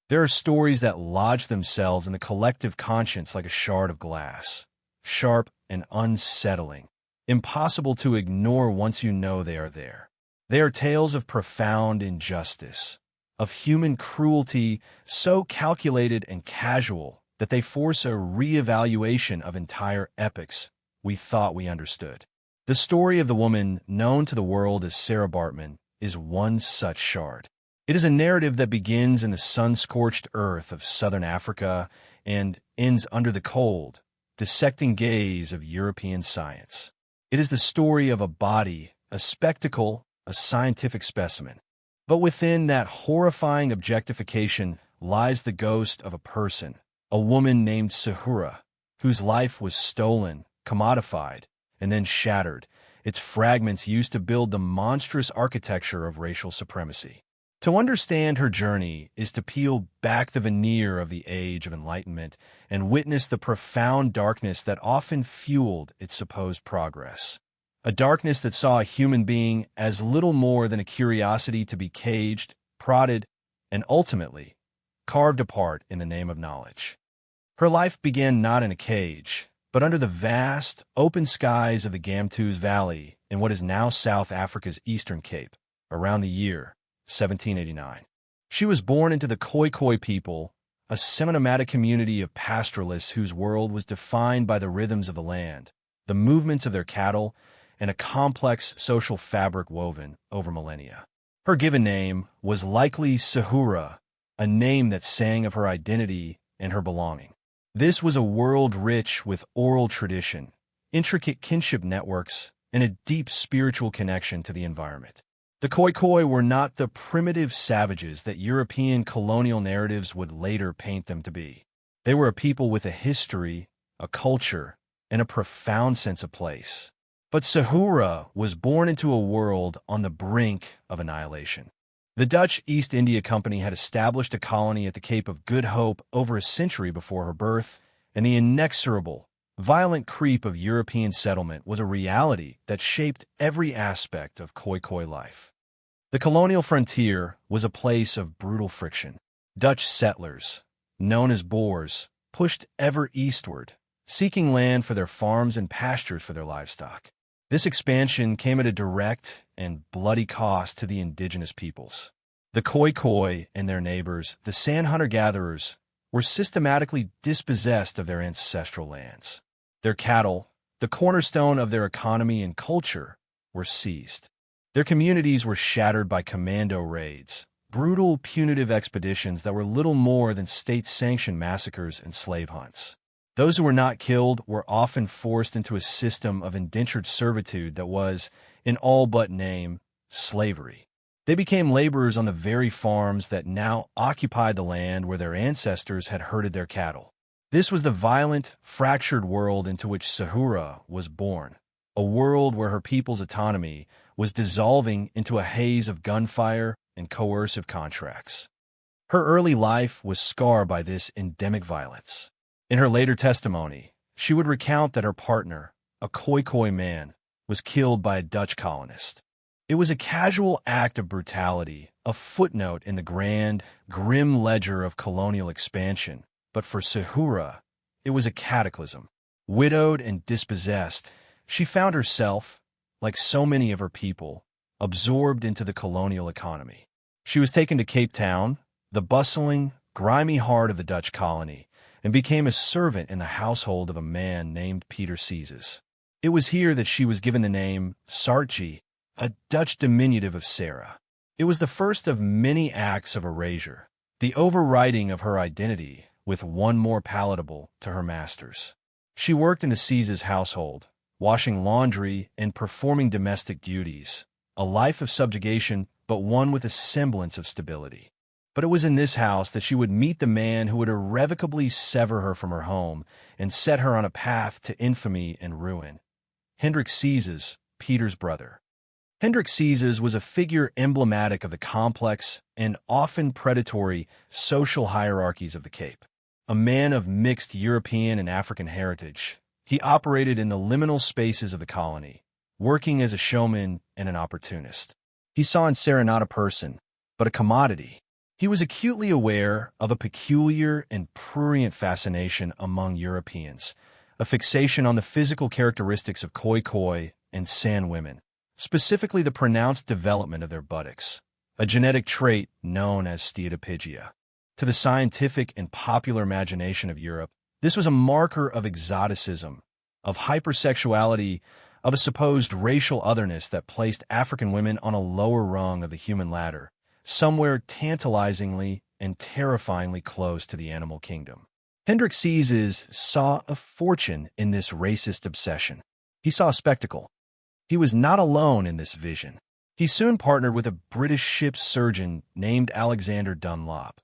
There are stories that lodge themselves in the collective conscience like a shard of glass, sharp and unsettling, impossible to ignore once you know they are there. They are tales of profound injustice, of human cruelty so calculated and casual that they force a re-evaluation of entire epics we thought we understood. The story of the woman known to the world as Sarah Baartman is one such shard. It is a narrative that begins in the sun-scorched earth of southern Africa and ends under the cold, dissecting gaze of European science. It is the story of a body, a spectacle, a scientific specimen. But within that horrifying objectification lies the ghost of a person, a woman named Sahura, whose life was stolen, commodified, and then shattered, its fragments used to build the monstrous architecture of racial supremacy. To understand her journey is to peel back the veneer of the Age of Enlightenment and witness the profound darkness that often fueled its supposed progress. A darkness that saw a human being as little more than a curiosity to be caged, prodded, and ultimately carved apart in the name of knowledge. Her life began not in a cage, but under the vast, open skies of the Gamtoos Valley in what is now South Africa's Eastern Cape, around the year 1789. She was born into the Khoikhoi people, a semi-nomadic community of pastoralists whose world was defined by the rhythms of the land, the movements of their cattle, and a complex social fabric woven over millennia. Her given name was likely Sahura, a name that sang of her identity and her belonging. This was a world rich with oral tradition, intricate kinship networks, and a deep spiritual connection to the environment. The Khoikhoi were not the primitive savages that European colonial narratives would later paint them to be. They were a people with a history, a culture, and a profound sense of place. But Sahura was born into a world on the brink of annihilation. The Dutch East India Company had established a colony at the Cape of Good Hope over a century before her birth, and the inexorable, violent creep of European settlement was a reality that shaped every aspect of Khoikhoi life. The colonial frontier was a place of brutal friction. Dutch settlers, known as Boers, pushed ever eastward, seeking land for their farms and pastures for their livestock. This expansion came at a direct and bloody cost to the indigenous peoples. The Khoikhoi and their neighbors, the San hunter-gatherers, were systematically dispossessed of their ancestral lands. Their cattle, the cornerstone of their economy and culture, were seized. Their communities were shattered by commando raids, brutal punitive expeditions that were little more than state-sanctioned massacres and slave hunts. Those who were not killed were often forced into a system of indentured servitude that was, in all but name, slavery. They became laborers on the very farms that now occupied the land where their ancestors had herded their cattle. This was the violent, fractured world into which Sahura was born, a world where her people's autonomy was dissolving into a haze of gunfire and coercive contracts. Her early life was scarred by this endemic violence. In her later testimony, she would recount that her partner, a Khoikhoi man, was killed by a Dutch colonist. It was a casual act of brutality, a footnote in the grand, grim ledger of colonial expansion, but for Sahura, it was a cataclysm. Widowed and dispossessed, she found herself, like so many of her people, absorbed into the colonial economy. She was taken to Cape Town, the bustling, grimy heart of the Dutch colony, and became a servant in the household of a man named Peter Sizes. It was here that she was given the name Sartje, a Dutch diminutive of Sarah. It was the first of many acts of erasure, the overwriting of her identity with one more palatable to her masters. She worked in the Sizes household, washing laundry and performing domestic duties, a life of subjugation but one with a semblance of stability. But it was in this house that she would meet the man who would irrevocably sever her from her home and set her on a path to infamy and ruin. Hendrik Sizes, Peter's brother. Hendrik Sizes was a figure emblematic of the complex and often predatory social hierarchies of the Cape. A man of mixed European and African heritage, he operated in the liminal spaces of the colony, working as a showman and an opportunist. He saw in Sarah not a person, but a commodity, He was acutely aware of a peculiar and prurient fascination among Europeans, a fixation on the physical characteristics of Khoikhoi and San women, specifically the pronounced development of their buttocks, a genetic trait known as steatopygia. To the scientific and popular imagination of Europe, this was a marker of exoticism, of hypersexuality, of a supposed racial otherness that placed African women on a lower rung of the human ladder, somewhere tantalizingly and terrifyingly close to the animal kingdom. Hendrik Sizes saw a fortune in this racist obsession. He saw a spectacle. He was not alone in this vision. He soon partnered with a British ship's surgeon named Alexander Dunlop,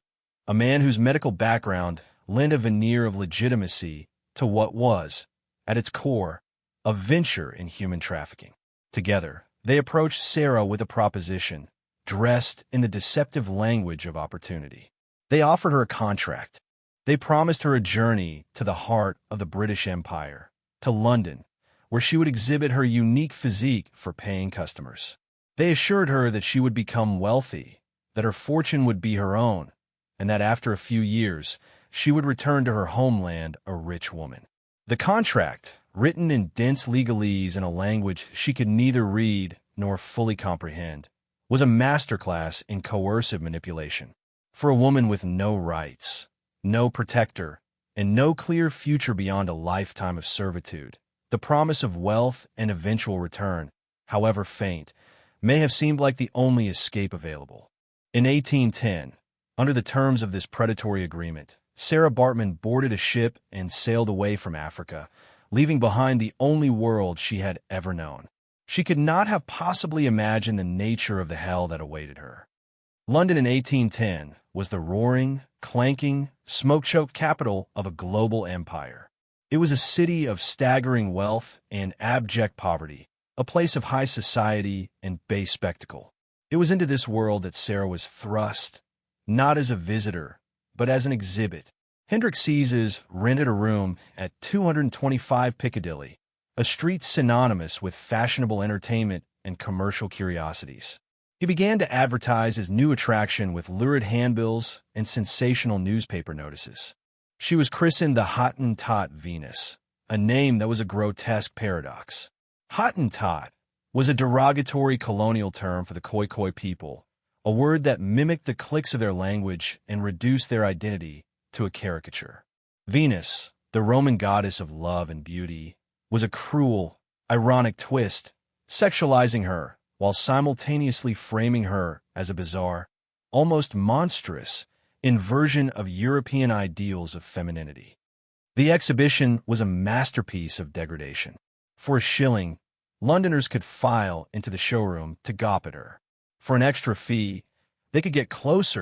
a man whose medical background lent a veneer of legitimacy to what was, at its core, a venture in human trafficking. Together, they approached Sarah with a proposition, dressed in the deceptive language of opportunity. They offered her a contract. They promised her a journey to the heart of the British Empire, to London, where she would exhibit her unique physique for paying customers. They assured her that she would become wealthy, that her fortune would be her own, and that after a few years, she would return to her homeland a rich woman. The contract, written in dense legalese in a language she could neither read nor fully comprehend, was a masterclass in coercive manipulation. For a woman with no rights, no protector, and no clear future beyond a lifetime of servitude, the promise of wealth and eventual return, however faint, may have seemed like the only escape available. In 1810, under the terms of this predatory agreement, Sarah Baartman boarded a ship and sailed away from Africa, leaving behind the only world she had ever known. She could not have possibly imagined the nature of the hell that awaited her. London in 1810 was the roaring, clanking, smoke-choked capital of a global empire. It was a city of staggering wealth and abject poverty, a place of high society and base spectacle. It was into this world that Sarah was thrust, not as a visitor, but as an exhibit. Hendrik Sizes rented a room at 225 Piccadilly, a street synonymous with fashionable entertainment and commercial curiosities. He began to advertise his new attraction with lurid handbills and sensational newspaper notices. She was christened the Hottentot Venus, a name that was a grotesque paradox. Hottentot was a derogatory colonial term for the Khoikhoi people, a word that mimicked the clicks of their language and reduced their identity to a caricature. Venus, the Roman goddess of love and beauty, was a cruel, ironic twist, sexualizing her while simultaneously framing her as a bizarre, almost monstrous, inversion of European ideals of femininity. The exhibition was a masterpiece of degradation. For a shilling, Londoners could file into the showroom to gawp at her. For an extra fee, they could get close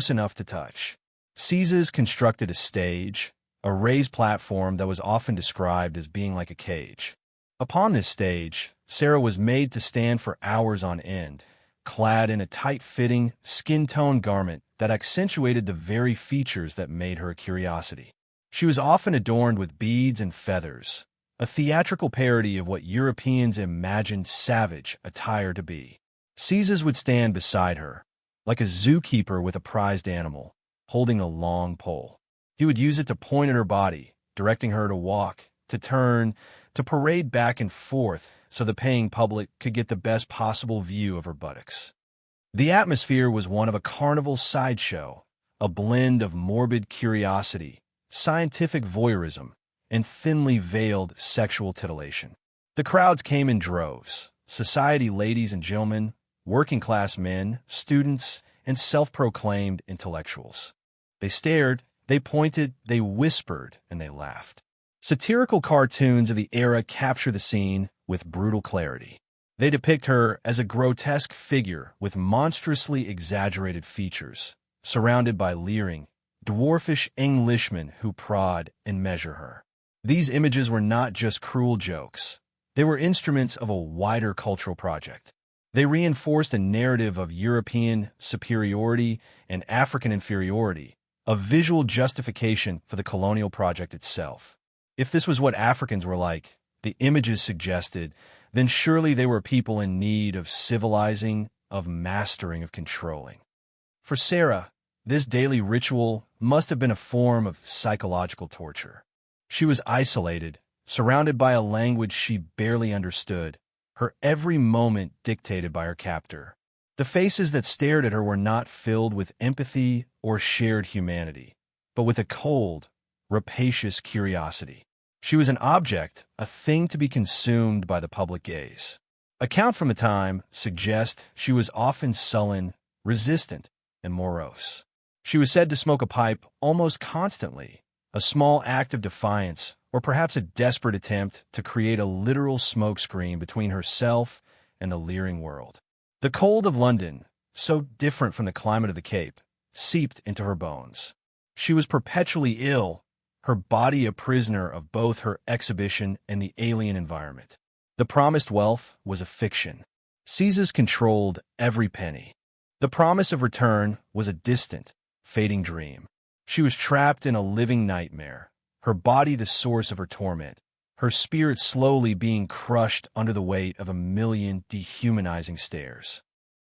enough to touch. Sizes constructed a stage, a raised platform that was often described as being like a cage. Upon this stage, Sarah was made to stand for hours on end, clad in a tight-fitting, skin-tone garment that accentuated the very features that made her a curiosity. She was often adorned with beads and feathers, a theatrical parody of what Europeans imagined savage attire to be. Sizes would stand beside her, like a zookeeper with a prized animal, holding a long pole. He would use it to point at her body, directing her to walk, to turn, to parade back and forth so the paying public could get the best possible view of her buttocks. The atmosphere was one of a carnival sideshow, a blend of morbid curiosity, scientific voyeurism, and thinly veiled sexual titillation. The crowds came in droves, society ladies and gentlemen, working-class men, students, and self-proclaimed intellectuals. They stared, they pointed, they whispered, and they laughed. Satirical cartoons of the era capture the scene with brutal clarity. They depict her as a grotesque figure with monstrously exaggerated features, surrounded by leering, dwarfish Englishmen who prod and measure her. These images were not just cruel jokes. They were instruments of a wider cultural project. They reinforced a narrative of European superiority and African inferiority, a visual justification for the colonial project itself. If this was what Africans were like, the images suggested, then surely they were people in need of civilizing, of mastering, of controlling. For Sarah, This daily ritual must have been a form of psychological torture. She was isolated, surrounded by a language she barely understood, her every moment dictated by her captor. The faces that stared at her were not filled with empathy or shared humanity, but with a cold, rapacious curiosity. She was an object, a thing to be consumed by the public gaze. Accounts from the time suggest she was often sullen, resistant, and morose. She was said to smoke a pipe almost constantly, a small act of defiance, or perhaps a desperate attempt to create a literal smokescreen between herself and the leering world. The cold of London, so different from the climate of the Cape, seeped into her bones. She was perpetually ill, her body a prisoner of both her exhibition and the alien environment. The promised wealth was a fiction. Caesars controlled every penny. The promise of return was a distant, fading dream. She was trapped in a living nightmare, her body the source of her torment, her spirit slowly being crushed under the weight of a million dehumanizing stares.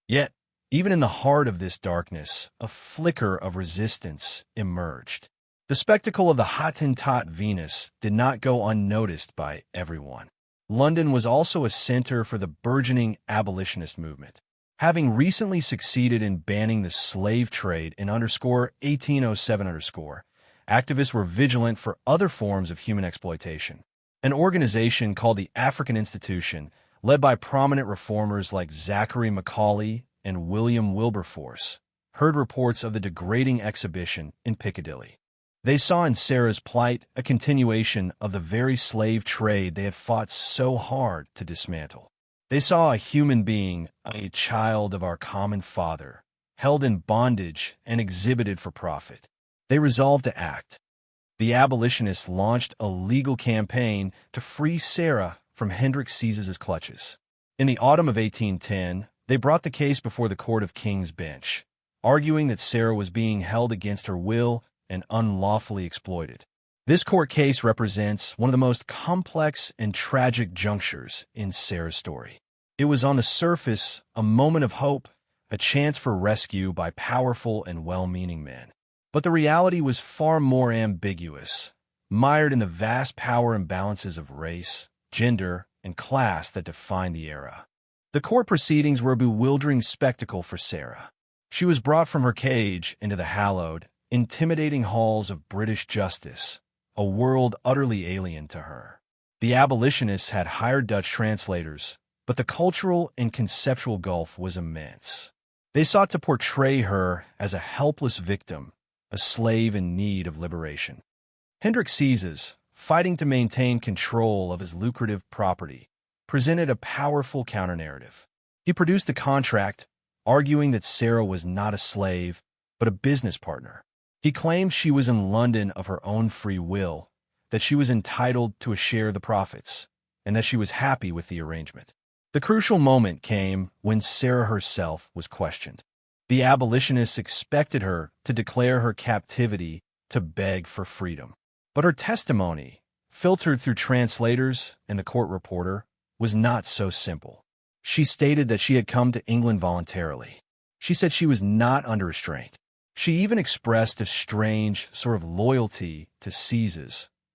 Yet, even in the heart of this darkness, a flicker of resistance emerged. The spectacle of the Hottentot Venus did not go unnoticed by everyone. London was also a center for the burgeoning abolitionist movement. Having recently succeeded in banning the slave trade in _1807 activists were vigilant for other forms of human exploitation. An organization called the African Institution, led by prominent reformers like Zachary Macaulay and William Wilberforce, heard reports of the degrading exhibition in Piccadilly. They saw in Sarah's plight a continuation of the very slave trade they had fought so hard to dismantle. They saw a human being, a child of our common father, held in bondage and exhibited for profit. They resolved to act. The abolitionists launched a legal campaign to free Sarah from Hendrik Caesar's clutches. In the autumn of 1810, they brought the case before the Court of King's Bench, arguing that Sarah was being held against her will and unlawfully exploited. This court case represents one of the most complex and tragic junctures in Sarah's story. It was on the surface a moment of hope, a chance for rescue by powerful and well-meaning men. But the reality was far more ambiguous, mired in the vast power imbalances of race, gender, and class that defined the era. The court proceedings were a bewildering spectacle for Sarah. She was brought from her cage into the hallowed, intimidating halls of British justice, a world utterly alien to her. The abolitionists had hired Dutch translators, but the cultural and conceptual gulf was immense. They sought to portray her as a helpless victim, a slave in need of liberation. Hendrik Caesar, fighting to maintain control of his lucrative property, presented a powerful counter-narrative. He produced the contract, arguing that Sarah was not a slave, but a business partner. He claimed she was in London of her own free will, that she was entitled to a share of the profits, and that she was happy with the arrangement. The crucial moment came when Sarah herself was questioned. The abolitionists expected her to declare her captivity to beg for freedom. But her testimony, filtered through translators and the court reporter, was not so simple. She stated that she had come to England voluntarily. She said she was not under restraint. She even expressed a strange sort of loyalty to Caesar,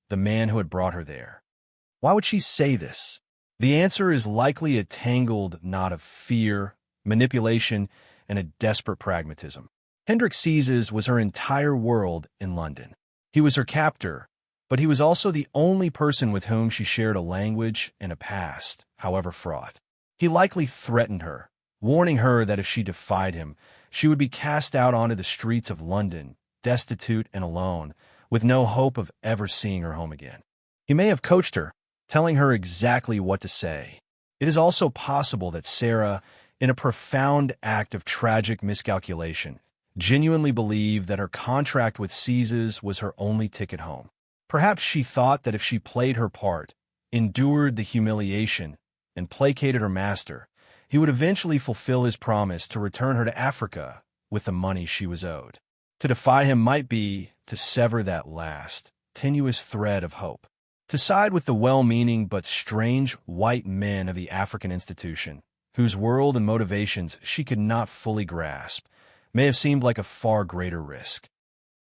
the man who had brought her there. Why would she say this? The answer is likely a tangled knot of fear, manipulation, and a desperate pragmatism. Hendrik Caesar was her entire world in London. He was her captor, but he was also the only person with whom she shared a language and a past, however fraught. He likely threatened her, warning her that if she defied him, she would be cast out onto the streets of London, destitute and alone, with no hope of ever seeing her home again. He may have coached her, telling her exactly what to say. It is also possible that Sarah, in a profound act of tragic miscalculation, genuinely believed that her contract with Caesar was her only ticket home. Perhaps she thought that if she played her part, endured the humiliation, and placated her master, he would eventually fulfill his promise to return her to Africa with the money she was owed. To defy him might be to sever that last, tenuous thread of hope. To side with the well-meaning but strange white men of the African institution, whose world and motivations she could not fully grasp, may have seemed like a far greater risk.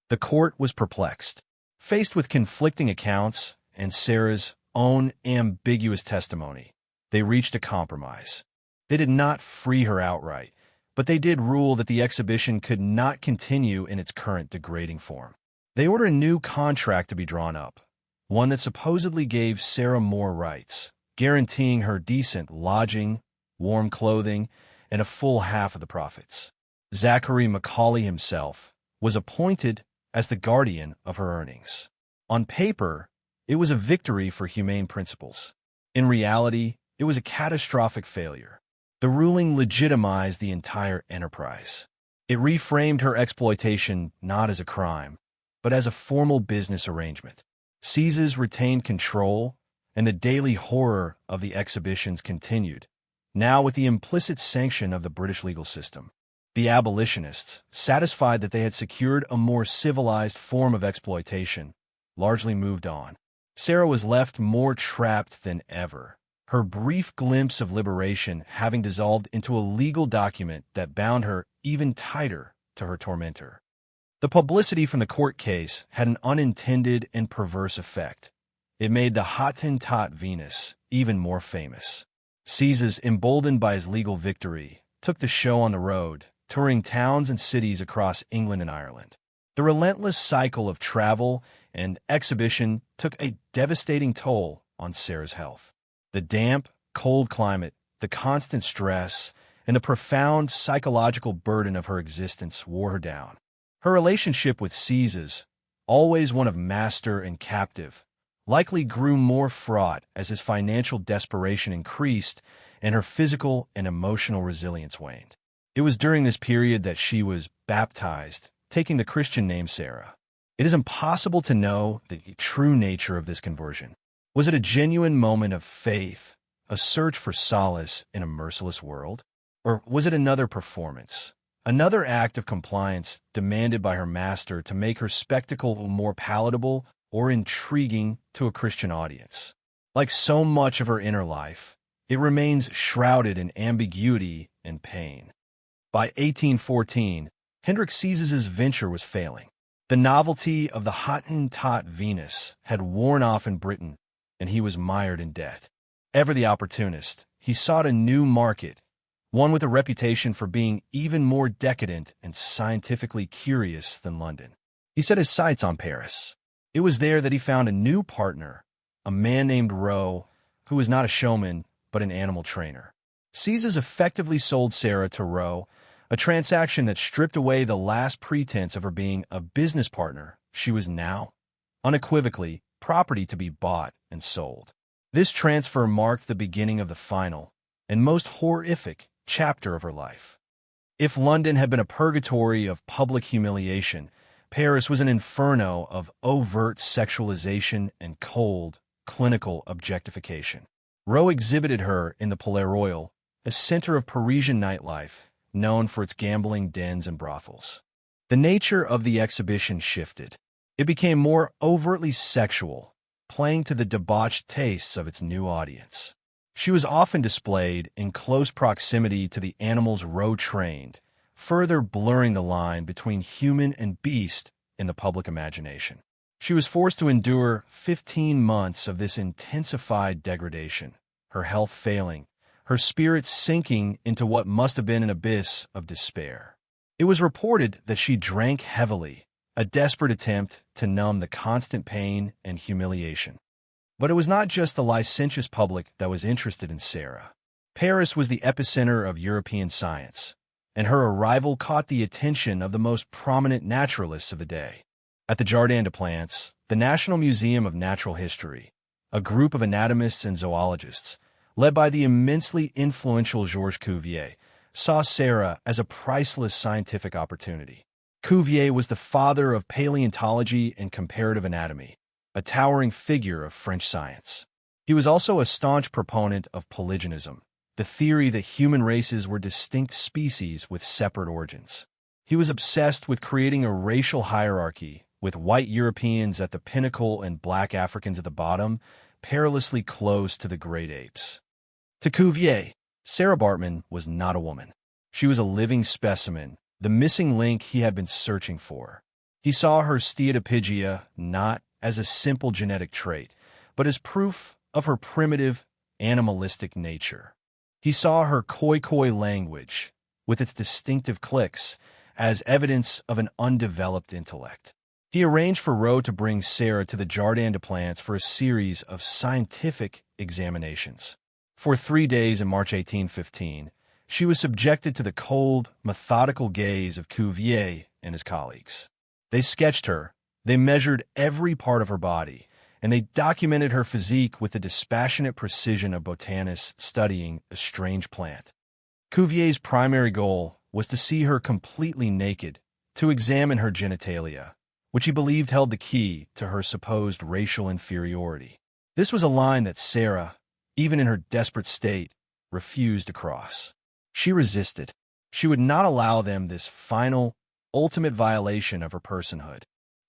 The court was perplexed. Faced with conflicting accounts and Sarah's own ambiguous testimony, they reached a compromise. They did not free her outright, but they did rule that the exhibition could not continue in its current degrading form. They ordered a new contract to be drawn up, one that supposedly gave Sarah more rights, guaranteeing her decent lodging, warm clothing, and a full half of the profits. Zachary Macaulay himself was appointed as the guardian of her earnings. On paper, it was a victory for humane principles. In reality, it was a catastrophic failure. The ruling legitimized the entire enterprise. It reframed her exploitation not as a crime, but as a formal business arrangement. Caesars retained control, and the daily horror of the exhibitions continued, now with the implicit sanction of the British legal system. The abolitionists, satisfied that they had secured a more civilized form of exploitation, largely moved on. Sarah was left more trapped than ever, her brief glimpse of liberation having dissolved into a legal document that bound her even tighter to her tormentor. The publicity from the court case had an unintended and perverse effect. It made the Hottentot Venus even more famous. Caesars, emboldened by his legal victory, took the show on the road, touring towns and cities across England and Ireland. The relentless cycle of travel and exhibition took a devastating toll on Sarah's health. The damp, cold climate, the constant stress, and the profound psychological burden of her existence wore her down. Her relationship with Caesars, always one of master and captive, likely grew more fraught as his financial desperation increased and her physical and emotional resilience waned. It was during this period that she was baptized, taking the Christian name Sarah. It is impossible to know the true nature of this conversion. Was it a genuine moment of faith, a search for solace in a merciless world? Or was it another performance, another act of compliance demanded by her master to make her spectacle more palatable or intriguing to a Christian audience? Like so much of her inner life, it remains shrouded in ambiguity and pain. By 1814, Hendrik Caesar's venture was failing. The novelty of the Hottentot Venus had worn off in Britain, and he was mired in debt. Ever the opportunist, he sought a new market, one with a reputation for being even more decadent and scientifically curious than London. He set his sights on Paris. It was there that he found a new partner, a man named Rowe, who was not a showman, but an animal trainer. Caesars effectively sold Sarah to Rowe, a transaction that stripped away the last pretense of her being a business partner. She was now, unequivocally, property to be bought and sold. This transfer marked the beginning of the final, and most horrific, chapter of her life. If London had been a purgatory of public humiliation, Paris was an inferno of overt sexualization and cold, clinical objectification. Rowe exhibited her in the Palais Royal, a center of Parisian nightlife, known for its gambling dens and brothels. The nature of the exhibition shifted. It became more overtly sexual, playing to the debauched tastes of its new audience. She was often displayed in close proximity to the animals Rowe trained, further blurring the line between human and beast in the public imagination. She was forced to endure 15 months of this intensified degradation, her health failing, her spirit sinking into what must have been an abyss of despair. It was reported that she drank heavily, a desperate attempt to numb the constant pain and humiliation. But it was not just the licentious public that was interested in Sarah. Paris was the epicenter of European science, and her arrival caught the attention of the most prominent naturalists of the day. At the Jardin des Plantes, the National Museum of Natural History, a group of anatomists and zoologists, led by the immensely influential Georges Cuvier, saw Sarah as a priceless scientific opportunity. Cuvier was the father of paleontology and comparative anatomy, a towering figure of French science. He was also a staunch proponent of polygenism, the theory that human races were distinct species with separate origins. He was obsessed with creating a racial hierarchy, with white Europeans at the pinnacle and black Africans at the bottom, perilously close to the great apes. To Cuvier, Sarah Baartman was not a woman. She was a living specimen, the missing link he had been searching for. He saw her steatopygia not as a simple genetic trait, but as proof of her primitive, animalistic nature. He saw her Khoikhoi language, with its distinctive clicks, as evidence of an undeveloped intellect. He arranged for Rowe to bring Sarah to the Jardin des Plantes for a series of scientific examinations. For 3 days in March 1815, she was subjected to the cold, methodical gaze of Cuvier and his colleagues. They sketched her, they measured every part of her body, and they documented her physique with the dispassionate precision of botanists studying a strange plant. Cuvier's primary goal was to see her completely naked, to examine her genitalia, which he believed held the key to her supposed racial inferiority. This was a line that Sarah, even in her desperate state, refused to cross. She resisted. She would not allow them this final, ultimate violation of her personhood.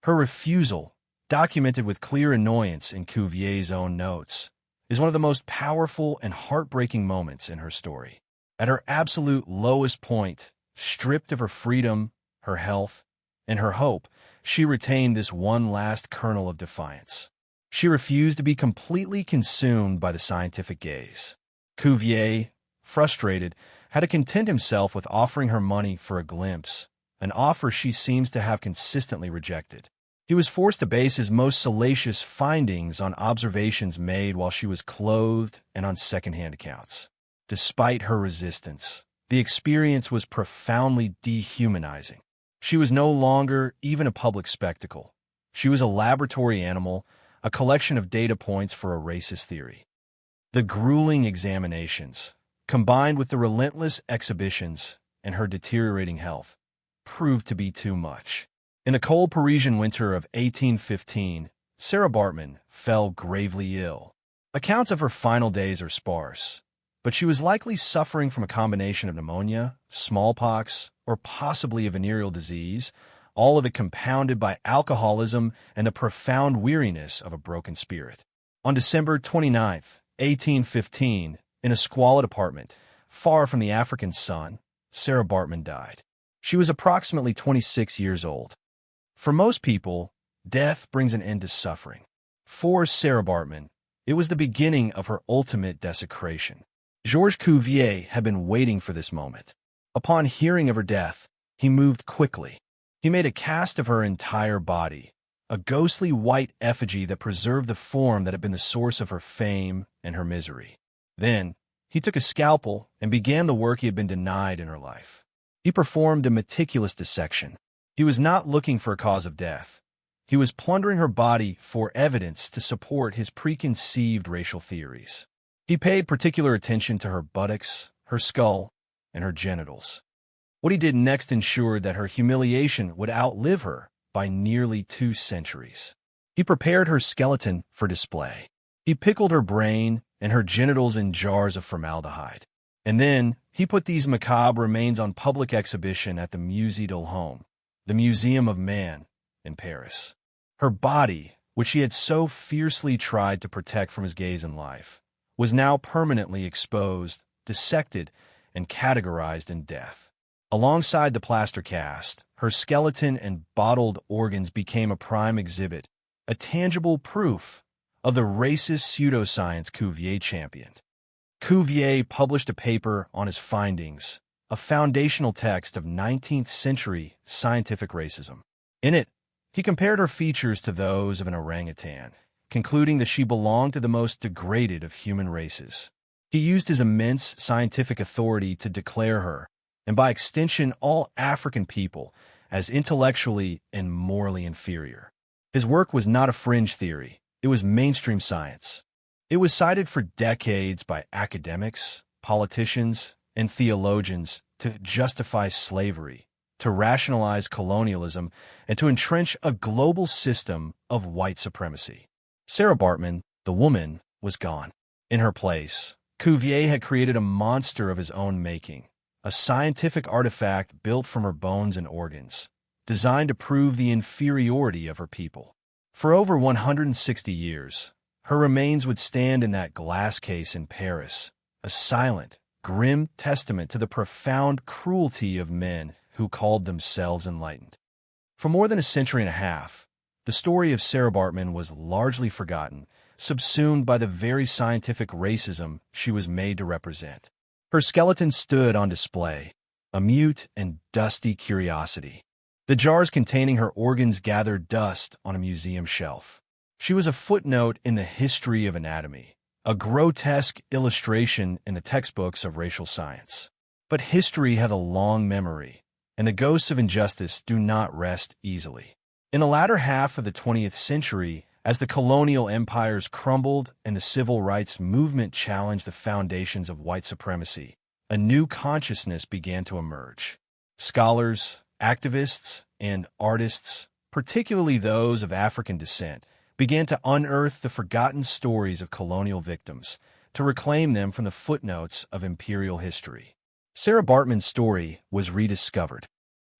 Her refusal, documented with clear annoyance in Cuvier's own notes, is one of the most powerful and heartbreaking moments in her story. At her absolute lowest point, stripped of her freedom, her health, and her hope, she retained this one last kernel of defiance. She refused to be completely consumed by the scientific gaze. Cuvier, frustrated, had to content himself with offering her money for a glimpse, an offer she seems to have consistently rejected. He was forced to base his most salacious findings on observations made while she was clothed and on second-hand accounts. Despite her resistance, the experience was profoundly dehumanizing. She was no longer even a public spectacle. She was a laboratory animal, a collection of data points for a racist theory. The grueling examinations, combined with the relentless exhibitions and her deteriorating health, proved to be too much. In the cold Parisian winter of 1815, Sarah Baartman fell gravely ill. Accounts of her final days are sparse, but she was likely suffering from a combination of pneumonia, smallpox, or possibly a venereal disease, all of it compounded by alcoholism and the profound weariness of a broken spirit. On December 29, 1815, in a squalid apartment, far from the African sun, Sarah Baartman died. She was approximately 26 years old. For most people, death brings an end to suffering. For Sarah Baartman, it was the beginning of her ultimate desecration. Georges Cuvier had been waiting for this moment. Upon hearing of her death, he moved quickly. He made a cast of her entire body, a ghostly white effigy that preserved the form that had been the source of her fame and her misery. Then, he took a scalpel and began the work he had been denied in her life. He performed a meticulous dissection. He was not looking for a cause of death. He was plundering her body for evidence to support his preconceived racial theories. He paid particular attention to her buttocks, her skull, and her genitals. What he did next ensured that her humiliation would outlive her by nearly 2 centuries. He prepared her skeleton for display. He pickled her brain and her genitals in jars of formaldehyde. And then he put these macabre remains on public exhibition at the Musée de l'Homme, the Museum of Man, in Paris. Her body, which she had so fiercely tried to protect from his gaze in life, was now permanently exposed, dissected, and categorized in death. Alongside the plaster cast, her skeleton and bottled organs became a prime exhibit, a tangible proof of the racist pseudoscience Cuvier championed. Cuvier published a paper on his findings, a foundational text of 19th century scientific racism. In it, he compared her features to those of an orangutan, concluding that she belonged to the most degraded of human races. He used his immense scientific authority to declare her, and by extension all African people, as intellectually and morally inferior. His work was not a fringe theory, it was mainstream science. It was cited for decades by academics, politicians, and theologians to justify slavery, to rationalize colonialism, and to entrench a global system of white supremacy. Sarah Baartman, the woman, was gone. In her place, Cuvier had created a monster of his own making, a scientific artifact built from her bones and organs, designed to prove the inferiority of her people. For over 160 years, her remains would stand in that glass case in Paris, a silent, grim testament to the profound cruelty of men who who called themselves enlightened. For more than a century and a half, the story of Sarah Baartman was largely forgotten, subsumed by the very scientific racism she was made to represent. Her skeleton stood on display, a mute and dusty curiosity. The jars containing her organs gathered dust on a museum shelf. She was a footnote in the history of anatomy, a grotesque illustration in the textbooks of racial science. But history has a long memory, and the ghosts of injustice do not rest easily. In the latter half of the 20th century, as the colonial empires crumbled and the civil rights movement challenged the foundations of white supremacy, a new consciousness began to emerge. Scholars, activists, and artists, particularly those of African descent, began to unearth the forgotten stories of colonial victims, to reclaim them from the footnotes of imperial history. Sarah Baartman's story was rediscovered.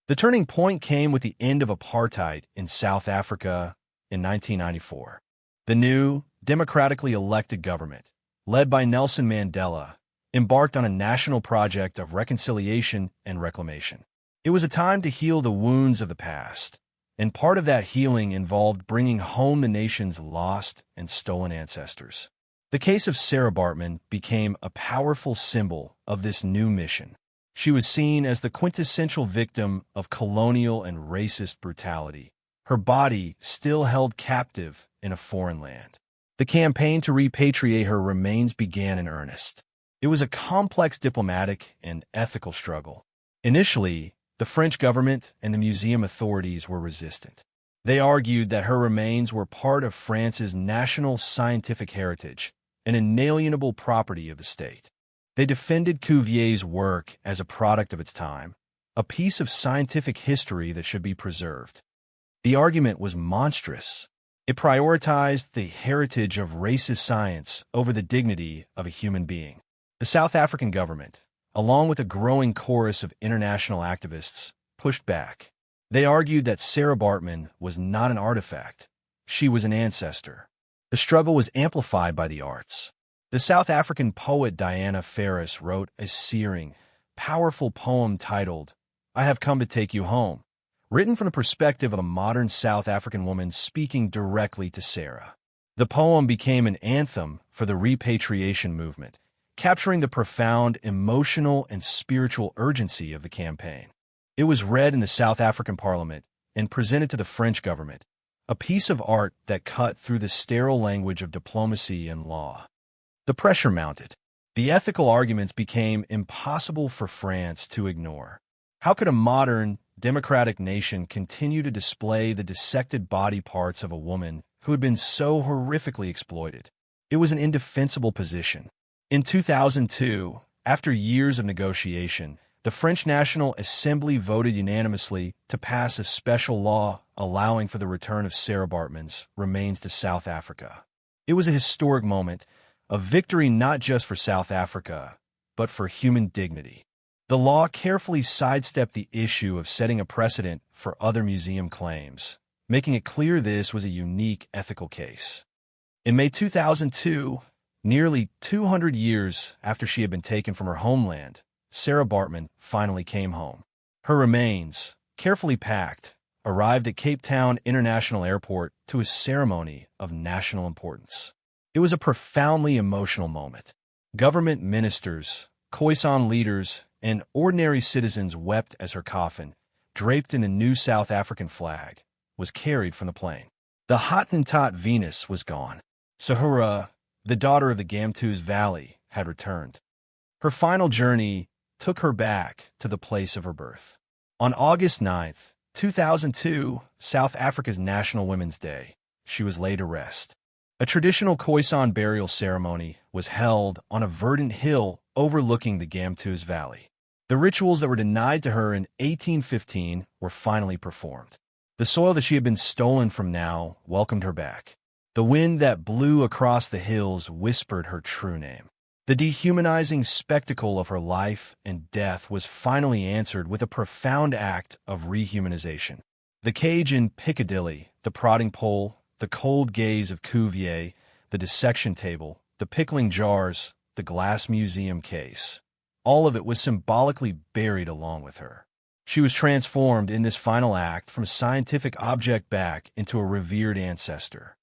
The turning point came with the end of apartheid in South Africa in 1994. The new, democratically elected government, led by Nelson Mandela, embarked on a national project of reconciliation and reclamation. It was a time to heal the wounds of the past, and part of that healing involved bringing home the nation's lost and stolen ancestors. The case of Sarah Baartman became a powerful symbol of this new mission. She was seen as the quintessential victim of colonial and racist brutality, her body still held captive in a foreign land. The campaign to repatriate her remains began in earnest. It was a complex diplomatic and ethical struggle. Initially, the French government and the museum authorities were resistant. They argued that her remains were part of France's national scientific heritage, an inalienable property of the state. They defended Cuvier's work as a product of its time, a piece of scientific history that should be preserved. The argument was monstrous. It prioritized the heritage of racist science over the dignity of a human being. The South African government, along with a growing chorus of international activists, pushed back. They argued that Sarah Baartman was not an artifact. She was an ancestor. The struggle was amplified by the arts. The South African poet Diana Ferris wrote a searing, powerful poem titled, "I Have Come to Take You Home," written from the perspective of a modern South African woman speaking directly to Sarah. The poem became an anthem for the repatriation movement, capturing the profound emotional and spiritual urgency of the campaign. It was read in the South African Parliament and presented to the French government, a piece of art that cut through the sterile language of diplomacy and law. The pressure mounted. The ethical arguments became impossible for France to ignore. How could a modern, democratic nation continue to display the dissected body parts of a woman who had been so horrifically exploited? It was an indefensible position. In 2002, after years of negotiation, the French National Assembly voted unanimously to pass a special law allowing for the return of Sarah Baartman's remains to South Africa. It was a historic moment, a victory not just for South Africa, but for human dignity. The law carefully sidestepped the issue of setting a precedent for other museum claims, making it clear this was a unique ethical case. In May 2002, nearly 200 years after she had been taken from her homeland, Sarah Baartman finally came home. Her remains, carefully packed, arrived at Cape Town International Airport to a ceremony of national importance. It was a profoundly emotional moment. Government ministers, Khoikhoi leaders, and ordinary citizens wept as her coffin, draped in the new South African flag, was carried from the plane. The Hottentot Venus was gone. Sahura, the daughter of the Gamtoos Valley, had returned. Her final journey took her back to the place of her birth. On August 9, 2002, South Africa's National Women's Day, she was laid to rest. A traditional Khoikhoi burial ceremony was held on a verdant hill overlooking the Gamtoos Valley. The rituals that were denied to her in 1815 were finally performed. The soil that she had been stolen from now welcomed her back. The wind that blew across the hills whispered her true name. The dehumanizing spectacle of her life and death was finally answered with a profound act of rehumanization. The cage in Piccadilly, the prodding pole, the cold gaze of Cuvier, the dissection table, the pickling jars, the glass museum case. All of it was symbolically buried along with her. She was transformed in this final act from a scientific object back into a revered ancestor.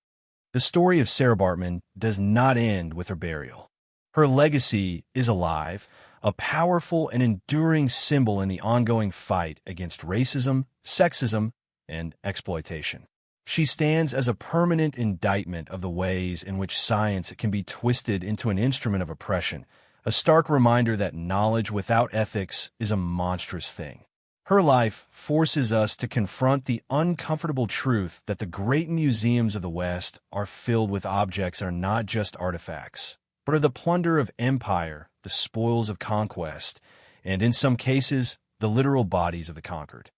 The story of Sarah Baartman does not end with her burial. Her legacy is alive, a powerful and enduring symbol in the ongoing fight against racism, sexism, and exploitation. She stands as a permanent indictment of the ways in which science can be twisted into an instrument of oppression, a stark reminder that knowledge without ethics is a monstrous thing. Her life forces us to confront the uncomfortable truth that the great museums of the West are filled with objects that are not just artifacts, but are the plunder of empire, the spoils of conquest, and in some cases, the literal bodies of the conquered.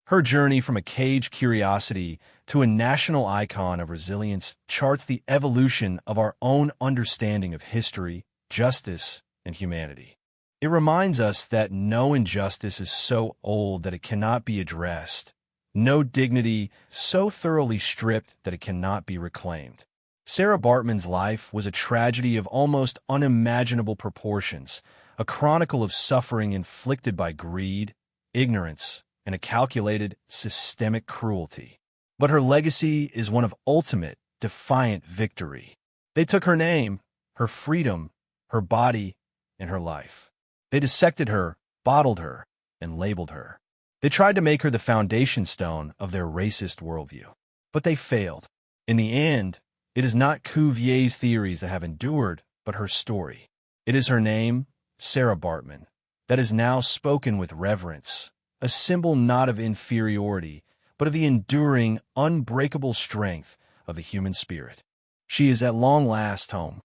Her journey from a caged curiosity to a national icon of resilience charts the evolution of our own understanding of history, justice, and humanity. It reminds us that no injustice is so old that it cannot be addressed, no dignity so thoroughly stripped that it cannot be reclaimed. Sarah Baartman's life was a tragedy of almost unimaginable proportions, a chronicle of suffering inflicted by greed, ignorance, and a calculated, systemic cruelty. But her legacy is one of ultimate, defiant victory. They took her name, her freedom, her body, and her life. They dissected her, bottled her, and labeled her. They tried to make her the foundation stone of their racist worldview. But they failed. In the end, it is not Cuvier's theories that have endured, but her story. It is her name, Sarah Baartman, that is now spoken with reverence, a symbol not of inferiority, but of the enduring, unbreakable strength of the human spirit. She is at long last home,